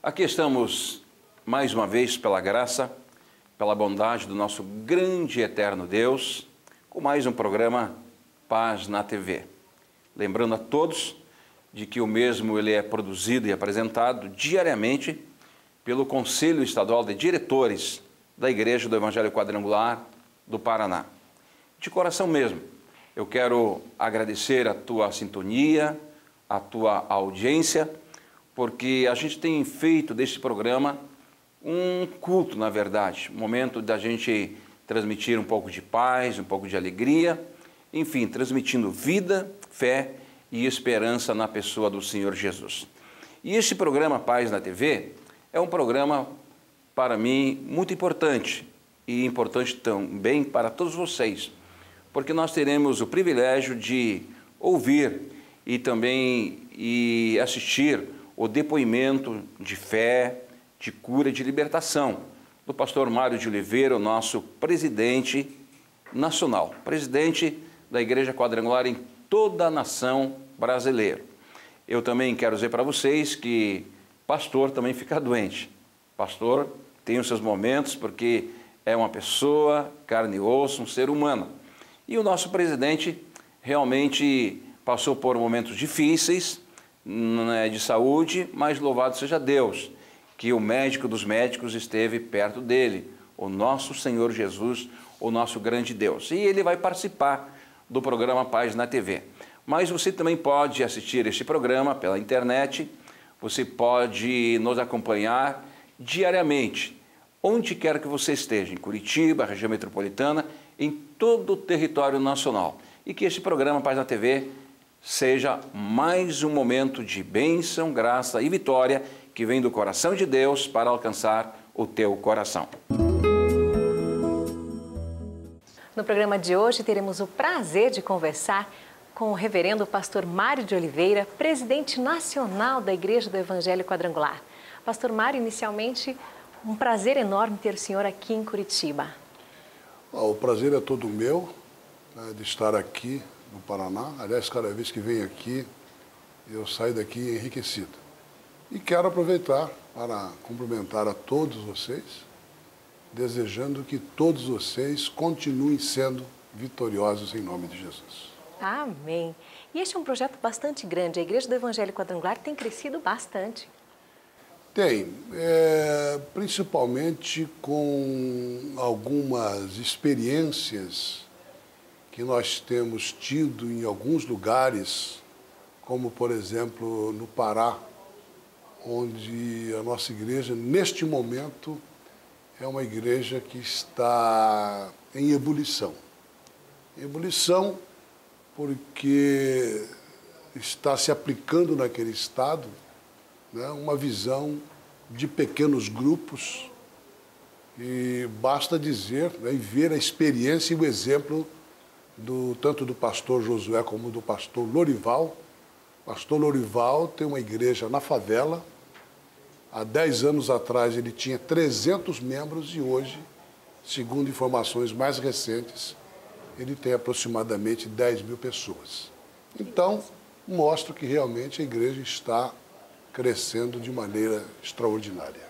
Aqui estamos mais uma vez pela graça, pela bondade do nosso grande e eterno Deus, com mais um programa Paz na TV. Lembrando a todos de que o mesmo ele é produzido e apresentado diariamente pelo Conselho Estadual de Diretores da Igreja do Evangelho Quadrangular do Paraná. De coração mesmo, eu quero agradecer a tua sintonia, a tua audiência, porque a gente tem feito deste programa um culto, na verdade, um momento da gente transmitir um pouco de paz, um pouco de alegria, enfim, transmitindo vida, fé e esperança na pessoa do Senhor Jesus. E este programa Paz na TV é um programa, para mim, muito importante e importante também para todos vocês, porque nós teremos o privilégio de ouvir e também assistir o depoimento de fé, de cura e de libertação do pastor Mário de Oliveira, o nosso presidente nacional, presidente da Igreja Quadrangular em toda a nação brasileira. Eu também quero dizer para vocês que pastor também fica doente. Pastor tem os seus momentos porque é uma pessoa, carne e osso, um ser humano. E o nosso presidente realmente passou por momentos difíceis de saúde, mas louvado seja Deus, que o médico dos médicos esteve perto dele, o nosso Senhor Jesus, o nosso grande Deus. E ele vai participar do programa Paz na TV. Mas você também pode assistir este programa pela internet, você pode nos acompanhar diariamente, onde quer que você esteja, em Curitiba, região metropolitana, em todo o território nacional. E que este programa Paz na TV seja mais um momento de bênção, graça e vitória que vem do coração de Deus para alcançar o teu coração. No programa de hoje teremos o prazer de conversar com o reverendo pastor Mário de Oliveira, presidente nacional da Igreja do Evangelho Quadrangular. Pastor Mário, inicialmente, um prazer enorme ter o senhor aqui em Curitiba. O prazer é todo meu, né, de estar aqui no Paraná. Aliás, cada vez que venho aqui, eu saio daqui enriquecido. E quero aproveitar para cumprimentar a todos vocês, desejando que todos vocês continuem sendo vitoriosos em nome de Jesus. Amém. E este é um projeto bastante grande. A Igreja do Evangelho Quadrangular tem crescido bastante. Tem, principalmente com algumas experiências que nós temos tido em alguns lugares, como, por exemplo, no Pará, onde a nossa igreja, neste momento, é uma igreja que está em ebulição. Ebulição porque está se aplicando naquele estado, né, uma visão de pequenos grupos, e basta dizer, né, e ver a experiência e o exemplo tanto do pastor Josué como do pastor Lorival. O pastor Lorival tem uma igreja na favela. Há 10 anos atrás ele tinha 300 membros e hoje, segundo informações mais recentes, ele tem aproximadamente 10 mil pessoas. Então, mostra que realmente a igreja está crescendo de maneira extraordinária.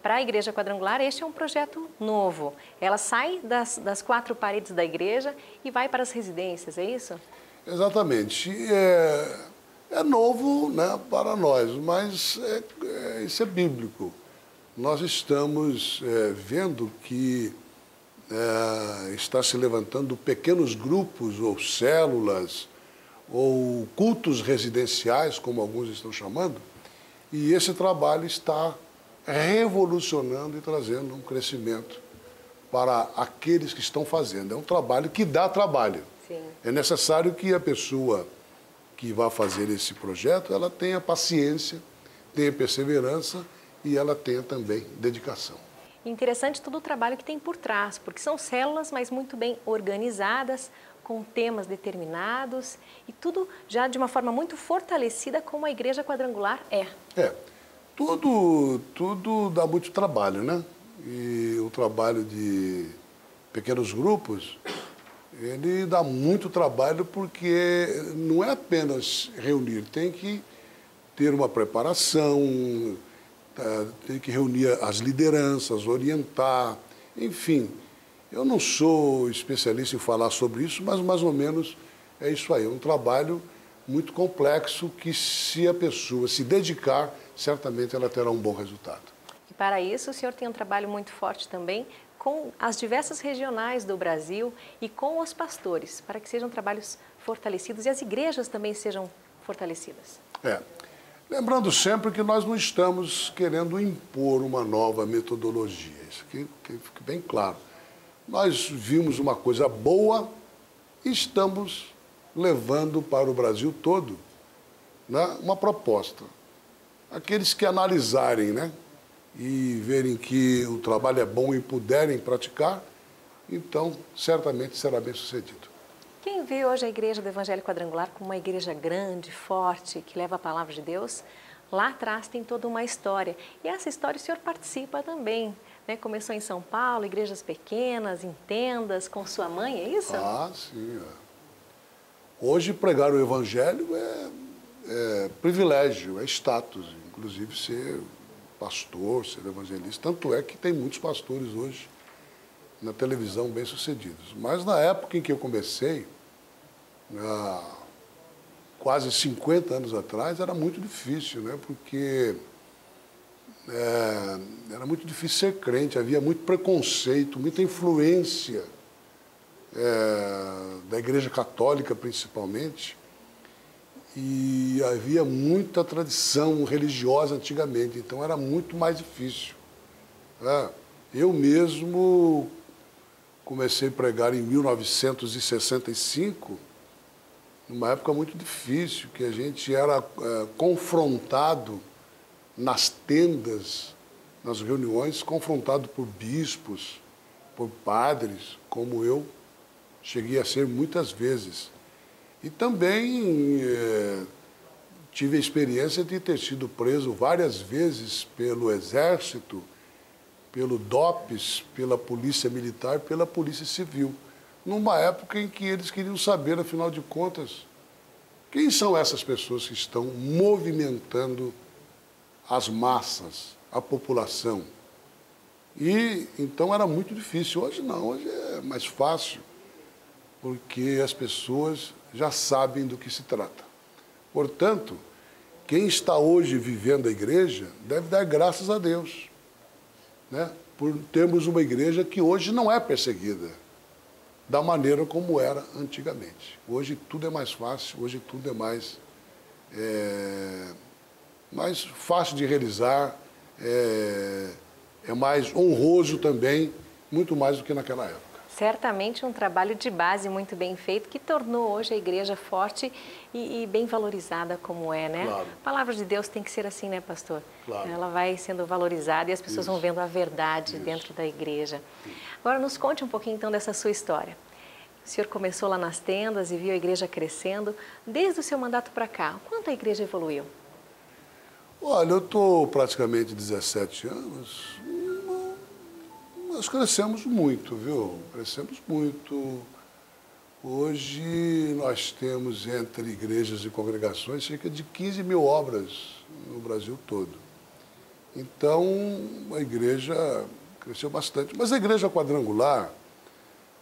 Para a Igreja Quadrangular, este é um projeto novo. Ela sai das 4 paredes da igreja e vai para as residências, é isso? Exatamente. É novo, né, para nós, mas isso é bíblico. Nós estamos vendo que está se levantando pequenos grupos ou células ou cultos residenciais, como alguns estão chamando, e esse trabalho está revolucionando e trazendo um crescimento para aqueles que estão fazendo. É um trabalho que dá trabalho. Sim. É necessário que a pessoa que vai fazer esse projeto, ela tenha paciência, tenha perseverança e ela tenha também dedicação. Interessante todo o trabalho que tem por trás, porque são células, mas muito bem organizadas, com temas determinados e tudo já de uma forma muito fortalecida como a Igreja Quadrangular é. Tudo dá muito trabalho, né? E o trabalho de pequenos grupos, ele dá muito trabalho porque não é apenas reunir, tem que ter uma preparação, tem que reunir as lideranças, orientar, enfim. Eu não sou especialista em falar sobre isso, mas mais ou menos é isso aí. É um trabalho muito complexo que, se a pessoa se dedicar, certamente ela terá um bom resultado. E para isso, o senhor tem um trabalho muito forte também com as diversas regionais do Brasil e com os pastores, para que sejam trabalhos fortalecidos e as igrejas também sejam fortalecidas. Lembrando sempre que nós não estamos querendo impor uma nova metodologia, isso aqui fique bem claro. Nós vimos uma coisa boa e estamos levando para o Brasil todo, né, uma proposta. Aqueles que analisarem, né, e verem que o trabalho é bom e puderem praticar, então certamente será bem sucedido. Quem vê hoje a Igreja do Evangelho Quadrangular como uma igreja grande, forte, que leva a palavra de Deus, lá atrás tem toda uma história. E essa história o senhor participa também, né? Começou em São Paulo, igrejas pequenas, em tendas, com sua mãe, é isso? Ah, sim. Hoje pregar o Evangelho é privilégio, é status, inclusive ser pastor, ser evangelista. Tanto é que tem muitos pastores hoje na televisão bem-sucedidos. Mas na época em que eu comecei, há quase 50 anos atrás, era muito difícil, né? Porque era muito difícil ser crente, havia muito preconceito, muita influência da Igreja Católica, principalmente, e havia muita tradição religiosa antigamente, então era muito mais difícil. Eu mesmo comecei a pregar em 1965, numa época muito difícil, que a gente era confrontado nas tendas, nas reuniões, confrontado por bispos, por padres, como eu cheguei a ser muitas vezes. E também tive a experiência de ter sido preso várias vezes pelo Exército, pelo DOPS, pela Polícia Militar, pela Polícia Civil, numa época em que eles queriam saber, afinal de contas, quem são essas pessoas que estão movimentando as massas, a população. E então era muito difícil. Hoje não, hoje é mais fácil, porque as pessoas já sabem do que se trata. Portanto, quem está hoje vivendo a igreja deve dar graças a Deus, né, por termos uma igreja que hoje não é perseguida da maneira como era antigamente. Hoje tudo é mais fácil, hoje tudo é mais fácil de realizar, é mais honroso também, muito mais do que naquela época. Certamente um trabalho de base muito bem feito que tornou hoje a igreja forte e bem valorizada como é, né? Claro. A palavra de Deus tem que ser assim, né, pastor? Claro. Ela vai sendo valorizada e as pessoas vão vendo a verdade dentro da igreja. Agora nos conte um pouquinho então dessa sua história. O senhor começou lá nas tendas e viu a igreja crescendo. Desde o seu mandato para cá, quanto a igreja evoluiu? Olha, eu estou praticamente 17 anos, nós crescemos muito, viu? Crescemos muito. Hoje nós temos entre igrejas e congregações cerca de 15 mil obras no Brasil todo. Então a igreja cresceu bastante. Mas a igreja quadrangular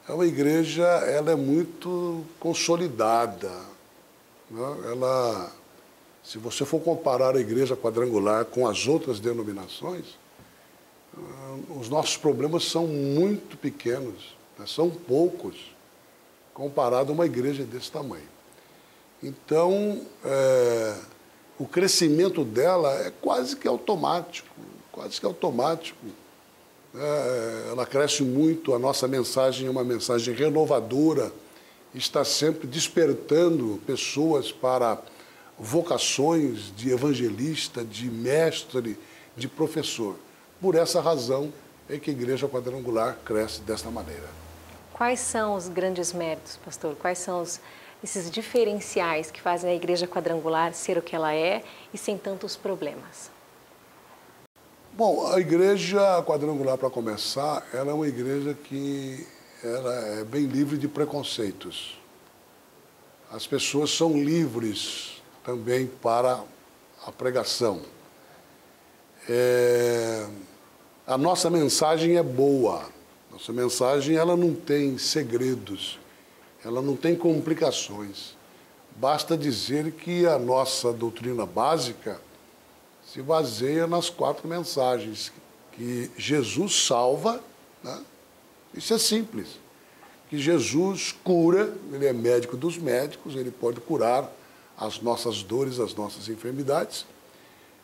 é uma igreja, ela é muito consolidada, né? Ela, se você for comparar a igreja quadrangular com as outras denominações, os nossos problemas são muito pequenos, né? São poucos, comparado a uma igreja desse tamanho. Então, o crescimento dela é quase que automático, quase que automático. Ela cresce muito, a nossa mensagem é uma mensagem renovadora, está sempre despertando pessoas para vocações de evangelista, de mestre, de professor. Por essa razão é que a Igreja Quadrangular cresce desta maneira. Quais são os grandes méritos, pastor? Quais são esses diferenciais que fazem a Igreja Quadrangular ser o que ela é e sem tantos problemas? Bom, a Igreja Quadrangular, para começar, ela é uma igreja que ela é bem livre de preconceitos. As pessoas são livres também para a pregação. A nossa mensagem é boa. Nossa mensagem, ela não tem segredos, ela não tem complicações. Basta dizer que a nossa doutrina básica se baseia nas 4 mensagens. Que Jesus salva, né? Isso é simples. Que Jesus cura, ele é médico dos médicos, ele pode curar as nossas dores, as nossas enfermidades.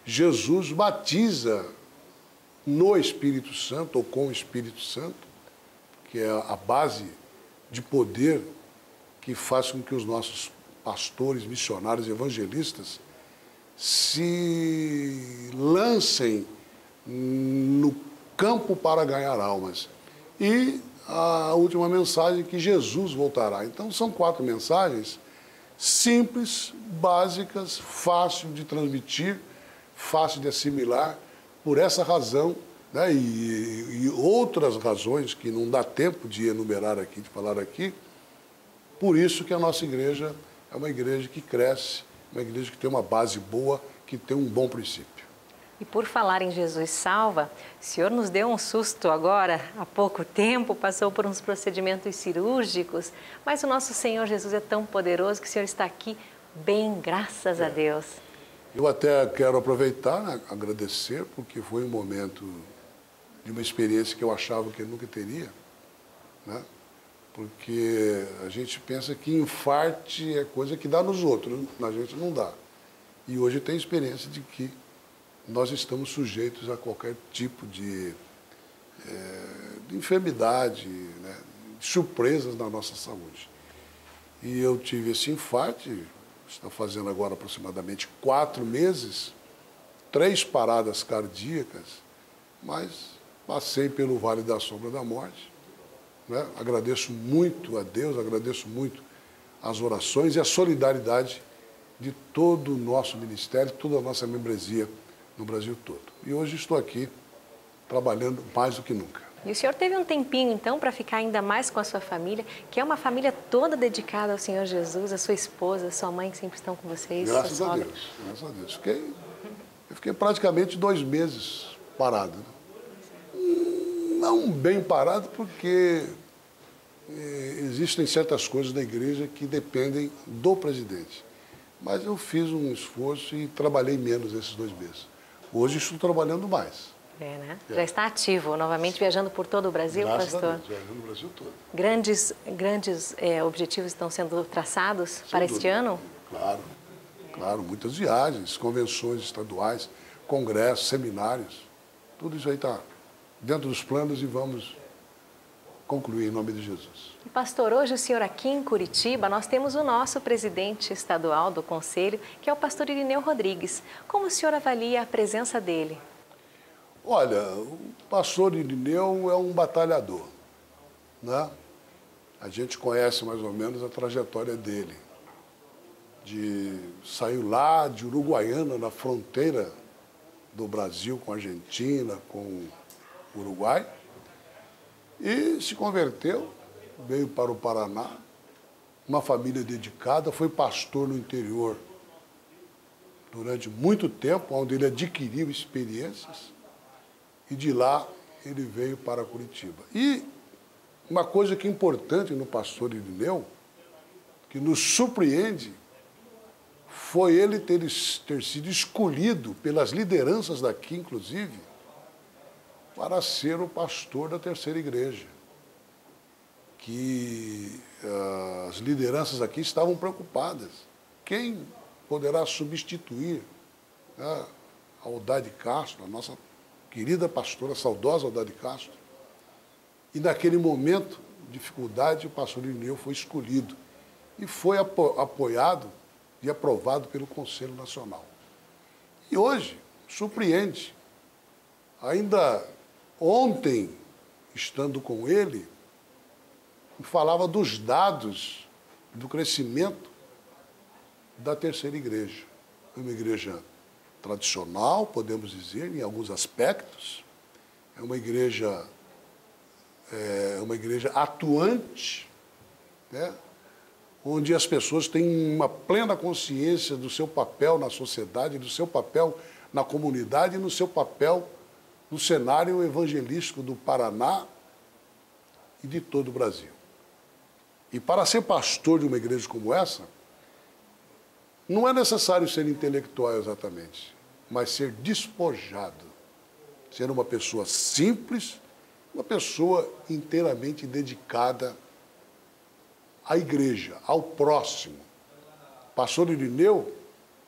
Jesus batiza no Espírito Santo, ou com o Espírito Santo, que é a base de poder que faz com que os nossos pastores, missionários, evangelistas se lancem no campo para ganhar almas. E a última mensagem, que Jesus voltará. Então, são 4 mensagens simples, básicas, fácil de transmitir, fácil de assimilar. Por essa razão, né, e outras razões que não dá tempo de enumerar aqui, de falar aqui, por isso que a nossa igreja é uma igreja que cresce, uma igreja que tem uma base boa, que tem um bom princípio. E por falar em Jesus salva, o senhor nos deu um susto agora, há pouco tempo, passou por uns procedimentos cirúrgicos, mas o nosso Senhor Jesus é tão poderoso que o senhor está aqui bem, graças a Deus. Eu até quero aproveitar, né, agradecer, porque foi um momento de uma experiência que eu achava que eu nunca teria, né? Porque a gente pensa que infarte é coisa que dá nos outros, na gente não dá. E hoje tem experiência de que nós estamos sujeitos a qualquer tipo de enfermidade, né, de surpresas na nossa saúde. E eu tive esse infarte, está fazendo agora aproximadamente 4 meses, 3 paradas cardíacas, mas passei pelo Vale da Sombra da Morte, né? Agradeço muito a Deus, agradeço muito as orações e a solidariedade de todo o nosso ministério, toda a nossa membresia no Brasil todo. E hoje estou aqui trabalhando mais do que nunca. E o senhor teve um tempinho, então, para ficar ainda mais com a sua família, que é uma família toda dedicada ao Senhor Jesus, a sua esposa, a sua mãe, que sempre estão com vocês. Graças a Deus, graças a Deus. Eu fiquei praticamente 2 meses parado, né? Não bem parado, porque existem certas coisas da igreja que dependem do presidente. Mas eu fiz um esforço e trabalhei menos esses 2 meses. Hoje estou trabalhando mais. Né? Já está ativo, novamente viajando por todo o Brasil, Graças pastor? a Deus, viajando no Brasil todo. Grandes objetivos estão sendo traçados para este ano? Claro, muitas viagens, convenções estaduais, congressos, seminários, tudo isso aí está dentro dos planos e vamos concluir em nome de Jesus. E pastor, hoje o senhor aqui em Curitiba, nós temos o nosso presidente estadual do Conselho, que é o pastor Irineu Rodrigues. Como o senhor avalia a presença dele? Olha, o pastor Irineu é um batalhador, né? A gente conhece mais ou menos a trajetória dele. Saiu lá de Uruguaiana, na fronteira do Brasil com a Argentina, com o Uruguai, e se converteu, veio para o Paraná, uma família dedicada, foi pastor no interior durante muito tempo, onde ele adquiriu experiências, e de lá ele veio para Curitiba. E uma coisa que é importante no pastor Irineu, que nos surpreende, foi ele ter sido escolhido pelas lideranças daqui, inclusive, para ser o pastor da terceira igreja. Que as lideranças aqui estavam preocupadas. Quem poderá substituir, né, a Aldade Castro, a nossa querida pastora, saudosa Aldade Castro? E naquele momento de dificuldade, o pastor Irineu foi escolhido e foi apoiado e aprovado pelo Conselho Nacional. E hoje, surpreende, ainda ontem, estando com ele, falava dos dados do crescimento da terceira igreja. Uma igreja tradicional, podemos dizer, em alguns aspectos, é uma igreja atuante, né? Onde as pessoas têm uma plena consciência do seu papel na sociedade, do seu papel na comunidade e no seu papel no cenário evangelístico do Paraná e de todo o Brasil. E para ser pastor de uma igreja como essa, não é necessário ser intelectual exatamente, mas ser despojado, ser uma pessoa simples, uma pessoa inteiramente dedicada à igreja, ao próximo. Pastor Irineu,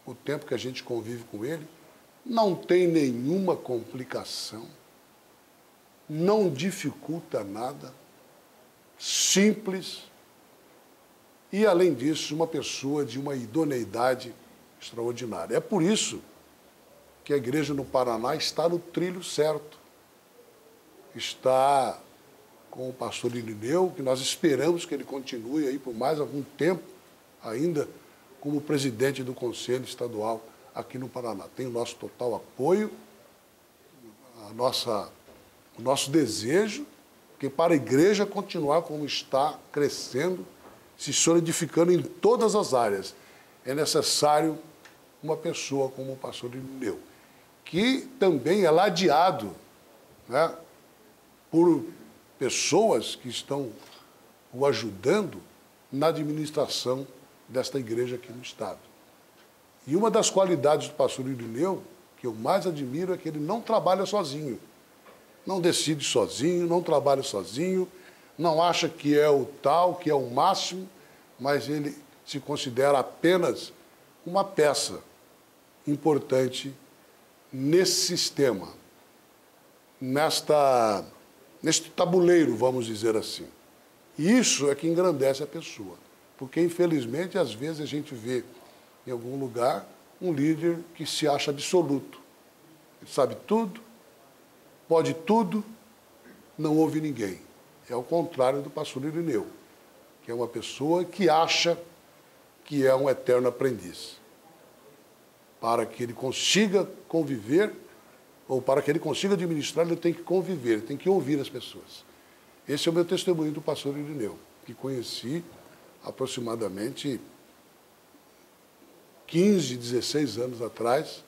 o tempo que a gente convive com ele, não tem nenhuma complicação, não dificulta nada, simples e, além disso, uma pessoa de uma idoneidade extraordinária. É por isso que a igreja no Paraná está no trilho certo. Está com o pastor Irineu, que nós esperamos que ele continue aí por mais algum tempo ainda como presidente do Conselho Estadual aqui no Paraná. Tem o nosso total apoio, o nosso desejo, que para a igreja continuar como está, crescendo, se solidificando em todas as áreas, é necessário uma pessoa como o pastor Irineu, que também é ladeado, né, por pessoas que estão o ajudando na administração desta igreja aqui no estado. E uma das qualidades do pastor Irineu, que eu mais admiro, é que ele não trabalha sozinho. Não decide sozinho, não trabalha sozinho, não acha que é o tal, que é o máximo, mas ele se considera apenas uma peça importante nesse sistema, neste tabuleiro, vamos dizer assim. E isso é que engrandece a pessoa, porque infelizmente às vezes a gente vê em algum lugar um líder que se acha absoluto. Ele sabe tudo, pode tudo, não ouve ninguém. É o contrário do pastor Irineu, que é uma pessoa que acha que é um eterno aprendiz. Para que ele consiga conviver, ou para que ele consiga administrar, ele tem que conviver, ele tem que ouvir as pessoas. Esse é o meu testemunho do pastor Irineu, que conheci aproximadamente 15, 16 anos atrás,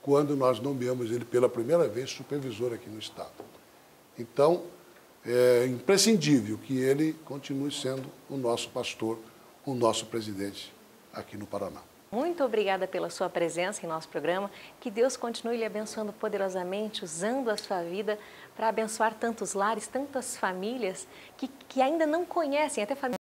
quando nós nomeamos ele pela primeira vez supervisor aqui no estado. Então, é imprescindível que ele continue sendo o nosso pastor, o nosso presidente aqui no Paraná. Muito obrigada pela sua presença em nosso programa. Que Deus continue lhe abençoando poderosamente, usando a sua vida para abençoar tantos lares, tantas famílias que ainda não conhecem, até famílias